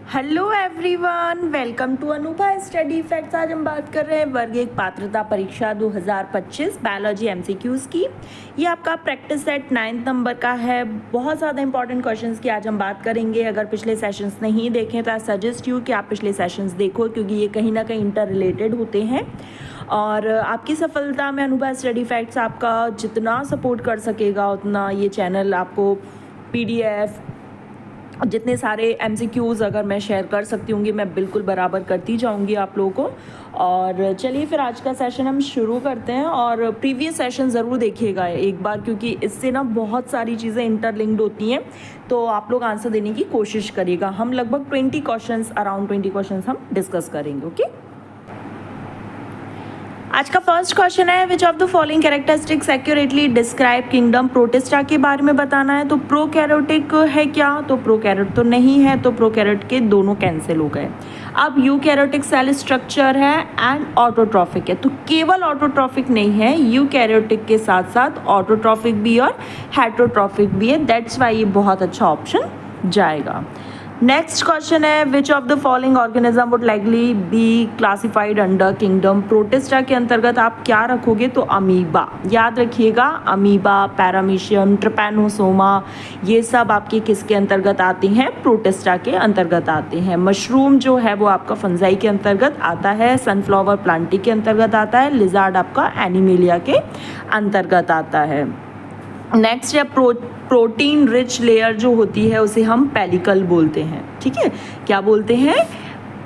Hello everyone, welcome to Anubha study facts. आज हम बात कर रहे हैं वर्ग एक पात्रता परीक्षा 2025 बायोलॉजी एमसीक्यूज़ की। ये आपका प्रैक्टिस सेट 9 नंबर का है। बहुत ज़्यादा इंपॉर्टेंट क्वेश्चंस की आज हम बात करेंगे। अगर पिछले सेशंस नहीं देखें तो आई सजेस्ट यू कि आप पिछले सेशंस देखो, क्योंकि ये कहीं ना कहीं इंटर रिलेटेड होते हैं। और आपकी सफलता में अनुभा स्टडी फैक्ट्स आपका जितना सपोर्ट कर सकेगा उतना ये चैनल आपको PDF जितने सारे MCQs अगर मैं शेयर कर सकती हूँगी मैं बिल्कुल बराबर करती जाऊँगी आप लोगों को। और चलिए फिर आज का सेशन हम शुरू करते हैं। और प्रीवियस सेशन ज़रूर देखिएगा एक बार, क्योंकि इससे ना बहुत सारी चीज़ें इंटरलिंक्ड होती हैं, तो आप लोग आंसर देने की कोशिश करिएगा। हम लगभग 20 क्वेश्चंस, अराउंड 20 क्वेश्चंस हम डिस्कस करेंगे। ओके, आज का फर्स्ट क्वेश्चन है, which of the following characteristics accurately describe kingdom protista के बारे में बताना है। तो प्रोकैरियोटिक है क्या? तो प्रोकैरियोट तो नहीं है, तो प्रोकैरियोट के दोनों कैंसिल हो गए। अब यूकैरियोटिक सेल स्ट्रक्चर है एंड ऑटोट्रॉफिक है, तो केवल ऑटोट्रॉफिक नहीं है, यूकैरियोटिक के साथ साथ ऑटोट्रॉफिक भी और हेटरोट्रॉफिक भी है। दैट्स वाई ये बहुत अच्छा ऑप्शन जाएगा। नेक्स्ट क्वेश्चन है, which of the following organism would likely be classified under kingdom protista के अंतर्गत आप क्या रखोगे? तो अमीबा, याद रखिएगा, अमीबा, पैरामीशियम, ट्रिपैनोसोमा, ये सब आपके किसके अंतर्गत आते हैं? प्रोटिस्टा के अंतर्गत आते हैं। मशरूम जो है वो आपका फंजाई के अंतर्गत आता है, सनफ्लावर प्लांटी के अंतर्गत आता है, लिजार्ड आपका एनिमेलिया के अंतर्गत आता है। नेक्स्ट है प्रोटीन रिच लेयर जो होती है उसे हम पेलिकल बोलते हैं। ठीक है, क्या बोलते हैं?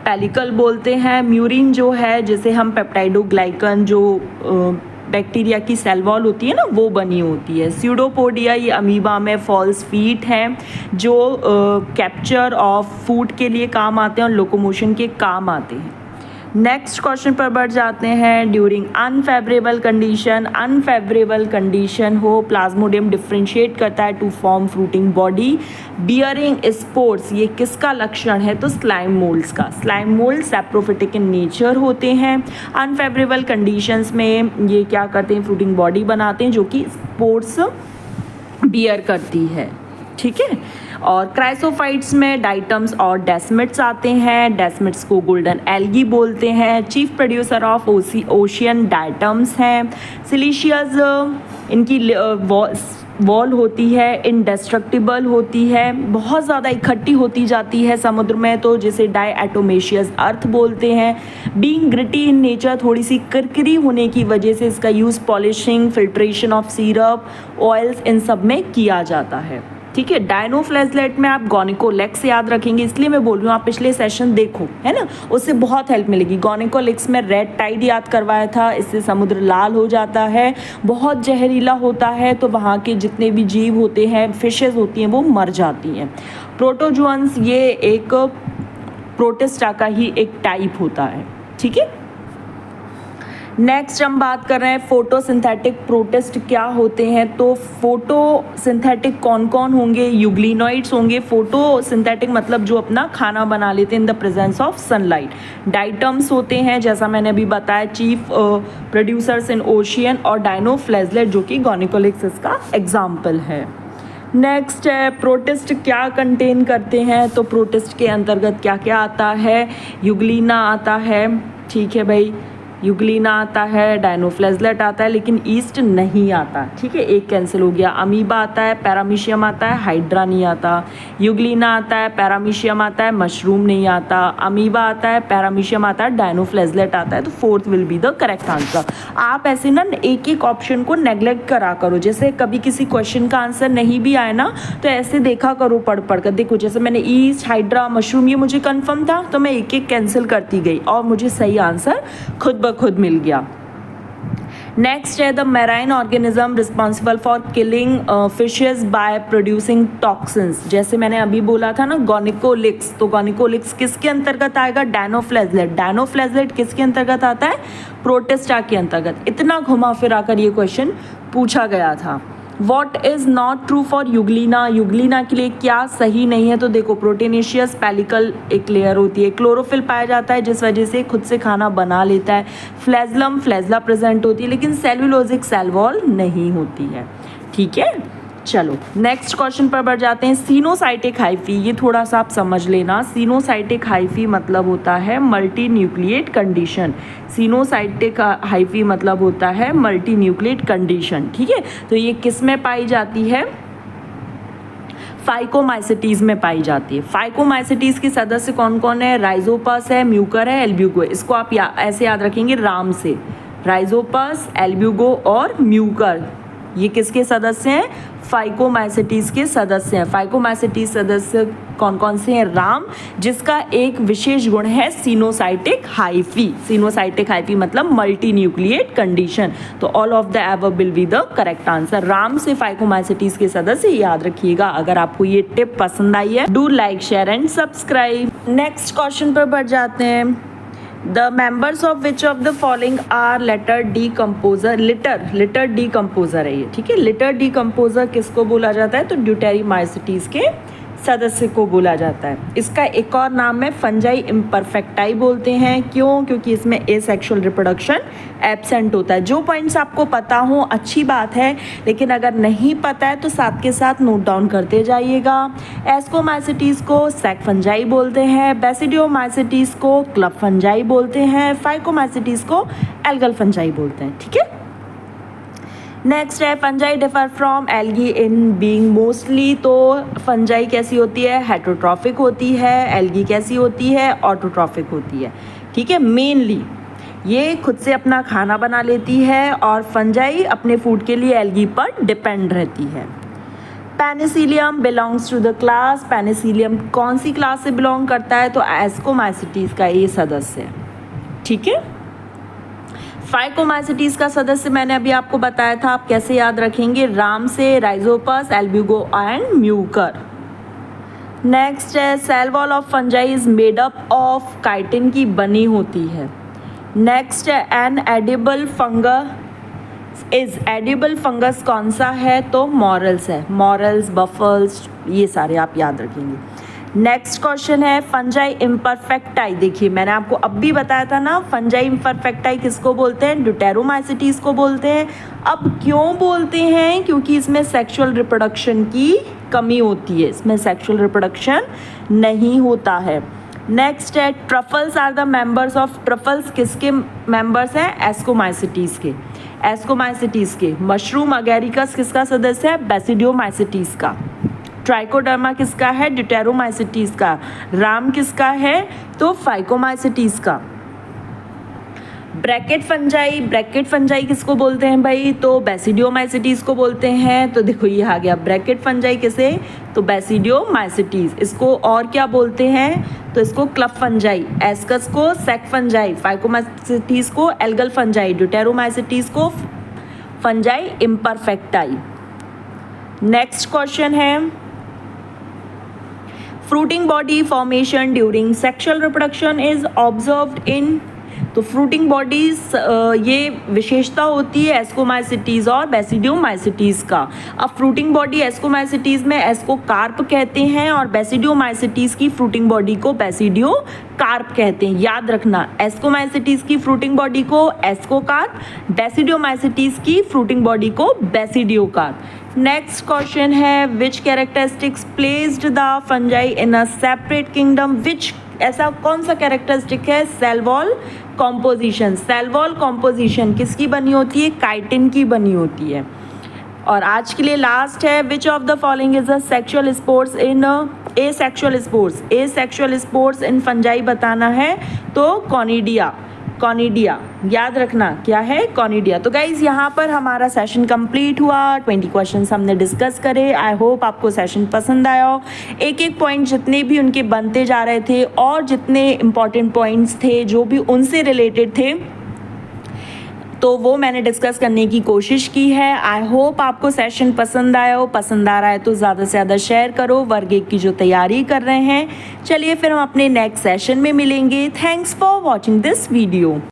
पेलिकल बोलते हैं। म्यूरिन जो है, जिसे हम पेप्टाइडोग्लाइकन, जो बैक्टीरिया की सेल वॉल होती है ना, वो बनी होती है। स्यूडोपोडिया ये अमीबा में फॉल्स फीट हैं, जो कैप्चर ऑफ फूड के लिए काम आते हैं और लोकोमोशन के काम आते हैं। नेक्स्ट क्वेश्चन पर बढ़ जाते हैं। ड्यूरिंग अनफेवरेबल कंडीशन हो, प्लाज्मोडियम डिफ्रेंशिएट करता है to form fruiting body bearing spores. ये किसका लक्षण है? तो स्लाइम मोल्ड्स का। Slime mould saprophytic in nature होते हैं। अनफेवरेबल कंडीशंस में ये क्या करते हैं? फ्रूटिंग बॉडी बनाते हैं जो कि स्पोर्स बियर करती है। ठीक है, और क्राइसोफाइट्स में डाइटम्स और डेस्मिट्स आते हैं। डेस्मिट्स को गोल्डन एल्गी बोलते हैं। Chief producer of ocean diatoms हैं। सिलिशियस इनकी वॉल होती है, इंडेस्ट्रक्टिबल होती है, बहुत ज़्यादा इकट्ठी होती जाती है समुद्र में, तो जिसे डायएटोमेशियस अर्थ बोलते हैं। बीइंग ग्रिटी इन नेचर, थोड़ी सी किरकिरी होने की वजह से इसका use polishing, filtration of syrup, oils, इन सब में किया जाता है। ठीक है, डायनोफ्लैजलेट में आप गोनिकोलेक्स याद रखेंगे, इसलिए मैं बोल रही हूँ आप पिछले सेशन देखो, है ना, उससे बहुत हेल्प मिलेगी। गोनिकोलेक्स में रेड टाइड याद करवाया था, इससे समुद्र लाल हो जाता है, बहुत जहरीला होता है, तो वहाँ के जितने भी जीव होते हैं, फिशेज होती हैं, वो मर जाती हैं। प्रोटोजुअन्स ये एक प्रोटिस्टा का ही एक टाइप होता है। ठीक है, नेक्स्ट हम बात कर रहे हैं फोटोसिंथेटिक प्रोटिस्ट क्या होते हैं। तो फोटोसिंथेटिक कौन कौन होंगे? यूग्लिनॉइड्स होंगे। फोटोसिंथेटिक मतलब जो अपना खाना बना लेते हैं in the presence of sunlight. Diatoms होते हैं, जैसा मैंने अभी बताया, चीफ प्रोड्यूसर्स इन ओशियन, और डायनोफ्लैजलेट जो कि गोनिकोलेक्स का एग्जाम्पल है। नेक्स्ट है, प्रोटिस्ट क्या कंटेन करते हैं। तो प्रोटिस्ट के अंतर्गत क्या क्या आता है? यूग्लिना आता है, ठीक है भाई, यूग्लिना आता है, डायनोफ्लैजलेट आता है, लेकिन ईस्ट नहीं आता। ठीक है, एक कैंसिल हो गया। अमीबा आता है, पैरामीशियम आता है, हाइड्रा नहीं आता। यूग्लिना आता है, पैरामीशियम आता है, मशरूम नहीं आता। अमीबा आता है, पैरामीशियम आता है, डायनोफ्लैजलेट आता है। तो fourth will be the correct answer. आप ऐसे ना एक एक ऑप्शन को नेग्लेक्ट करा करो, जैसे कभी किसी क्वेश्चन का आंसर नहीं भी आए ना, तो ऐसे देखा करो, पढ़ पढ़ कर देखो। जैसे मैंने ईस्ट, हाइड्रा, मशरूम, ये मुझे कन्फर्म था, तो मैं एक एक कैंसिल करती गई और मुझे सही आंसर खुद मिल गया। नेक्स्ट है, the marine organism responsible for killing fishes by producing toxins. जैसे मैंने अभी बोला था ना, गोनिकोलिक्स, तो गोनिकोलिक्स किसके अंतर्गत आएगा? डायनोफ्लैजलेट। डायनोफ्लैजलेट किसके अंतर्गत आता है? प्रोटिस्टा के अंतर्गत। इतना घुमा फिरा कर ये क्वेश्चन पूछा गया था। What is not true for Euglena. Euglena के लिए क्या सही नहीं है? तो देखो, प्रोटीनेशियस पेलिकल एक लेयर होती है। क्लोरोफिल पाया जाता है जिस वजह से खुद से खाना बना लेता है। फ्लैजला प्रेजेंट होती है, लेकिन सेल्यूलोजिक सेल वॉल नहीं होती है। ठीक है, चलो नेक्स्ट क्वेश्चन पर बढ़ जाते हैं। सिनोसाइटिक हाइफी, ये थोड़ा सा आप समझ लेना। सिनोसाइटिक हाइफी मतलब होता है multi nucleate condition. Coenocytic hyphae मतलब होता है मल्टी न्यूक्लिएट कंडीशन, ठीक है। तो ये किस में पाई जाती है? फाइकोमाइसिटीज में पाई जाती है। फाइकोमाइसिटीज के सदस्य कौन कौन है? राइजोपस है, म्यूकर है, एल्ब्यूगो है। इसको आप ऐसे याद रखेंगे राम से, राइजोपस, एल्ब्यूगो और म्यूकर, ये किसके सदस्य हैं? फाइकोमाइसिटीज के सदस्य हैं। फाइकोमाइसिटीज सदस्य कौन कौन से हैं? राम, जिसका एक विशेष गुण है सिनोसाइटिक हाइफी। सिनोसाइटिक हाइफी मतलब मल्टी न्यूक्लिएट कंडीशन। तो all of the above will be the correct answer. Ram से फाइकोमाइसिटीज के सदस्य याद रखिएगा। अगर आपको ये टिप पसंद आई है, do like, share and subscribe. Next question पर बढ़ जाते हैं। The members of which of the following are letter decomposer? Litre decomposer है ये, ठीक है। लिटर decomposer किसको बोला जाता है? तो ड्यूटेरिमाइसिटीज के सदस्य को बोला जाता है। इसका एक और नाम है फंजाई इम्परफेक्टाई बोलते हैं। क्यों? क्योंकि इसमें एसेक्सुअल रिप्रोडक्शन एब्सेंट होता है। जो पॉइंट्स आपको पता हो अच्छी बात है, लेकिन अगर नहीं पता है तो साथ के साथ नोट डाउन करते जाइएगा। एस्कोमाइसिटीज को सैक फंजाई बोलते हैं, बेसिडियोमाइसिटीज को क्लब फंजाई बोलते हैं, फाइकोमाइसिटीज को एल्गल फंजाई बोलते हैं, ठीक है। नेक्स्ट है fungi differ from algae in being mostly. तो फंजाई कैसी होती है? हेटरोट्रॉफिक होती है। एल्गी कैसी होती है? ऑटोट्रॉफिक होती है, ठीक है। मेनली ये खुद से अपना खाना बना लेती है और फंजाई अपने फूड के लिए एल्गी पर डिपेंड रहती है। Penicillium belongs to the class. Penicillium कौन सी क्लास से बिलोंग करता है? तो एस्कोमाइसिटीज का ये सदस्य है, ठीक है। फाइकोमाइसिटीज का सदस्य मैंने अभी आपको बताया था, आप कैसे याद रखेंगे? राम से, Rhizopus, Albugo and Mucor. Next है cell wall of fungi is made up of chitin की बनी होती है। नेक्स्ट है an edible fungus is edible fungus कौन सा है? तो मॉरल्स है। मॉरल्स, बफल्स, ये सारे आप याद रखेंगे। नेक्स्ट क्वेश्चन है फंजाई इम्परफेक्टाई। देखिए मैंने आपको अब भी बताया था ना, फंजाई इम्परफेक्टाई किसको बोलते हैं? ड्यूटेरोमाइसिटीज को बोलते हैं। अब क्यों बोलते हैं? क्योंकि इसमें सेक्सुअल रिप्रोडक्शन की कमी होती है, इसमें सेक्सुअल रिप्रोडक्शन नहीं होता है। नेक्स्ट है truffles are the members of. Truffles किसके मेंबर्स हैं? एस्कोमाइसिटीज के। एस्कोमाइसिटीज के। मशरूम अगेरिकस किसका सदस्य है? बेसिडियोमाइसिटीज का। ट्राइकोडर्मा किसका है? ड्यूटेरोमाइसिटीज का। राम किसका है? तो फाइकोमाइसिटीज का। Bracket fungi. ब्रैकेट फंजाई किसको बोलते हैं भाई? तो बेसिडियोमाइसिटीज को बोलते हैं। तो देखो ये आ गया ब्रैकेट फंजाई किसे? तो बेसिडियोमाइसिटीज। इसको और क्या बोलते हैं? तो इसको क्लब फंजाई। एस्कस को सैक फंजाई, फाइकोमाइसिटीज को एल्गल फंजाई, ड्यूटेरोमाइसिटीज को फंजाई इम्परफेक्टाई। नेक्स्ट क्वेश्चन है fruiting body formation during sexual reproduction is observed in. तो फ्रूटिंग बॉडीज ये विशेषता होती है एस्कोमाइसिटीज और बेसिडियोमाइसिटीज का। अब फ्रूटिंग बॉडी एस्कोमाइसिटीज में एस्कोकार्प कहते हैं और बेसिडियोमाइसिटीज की फ्रूटिंग बॉडी को बेसिडियोकार्प कहते हैं। याद रखना, एस्कोमाइसिटीज की फ्रूटिंग बॉडी को एस्कोकार्प, बेसिडियोमाइसिटीज की फ्रूटिंग बॉडी को बेसिडियोकार्प। नेक्स्ट क्वेश्चन है which characteristics placed the fungi in a separate kingdom. Which, ऐसा कौन सा कैरेक्टरिस्टिक है? Cell wall composition. Cell wall composition किसकी बनी होती है? काइटिन की बनी होती है। और आज के लिए लास्ट है which of the following is a sexual sports in asexual sports. Asexual sports in fungi बताना है तो कॉनिडिया। कॉनिडिया याद रखना क्या है? कॉनिडिया। तो गाइज यहाँ पर हमारा सेशन कंप्लीट हुआ। 20 क्वेश्चंस हमने डिस्कस करे। आई होप आपको सेशन पसंद आया हो। एक एक पॉइंट जितने भी उनके बनते जा रहे थे और जितने इंपॉर्टेंट पॉइंट्स थे जो भी उनसे रिलेटेड थे तो वो मैंने डिस्कस करने की कोशिश की है। आई होप आपको सेशन पसंद आया हो। पसंद आ रहा है तो ज़्यादा से ज़्यादा शेयर करो वर्ग 1 की जो तैयारी कर रहे हैं। चलिए फिर हम अपने नेक्स्ट सेशन में मिलेंगे। Thanks for watching this video.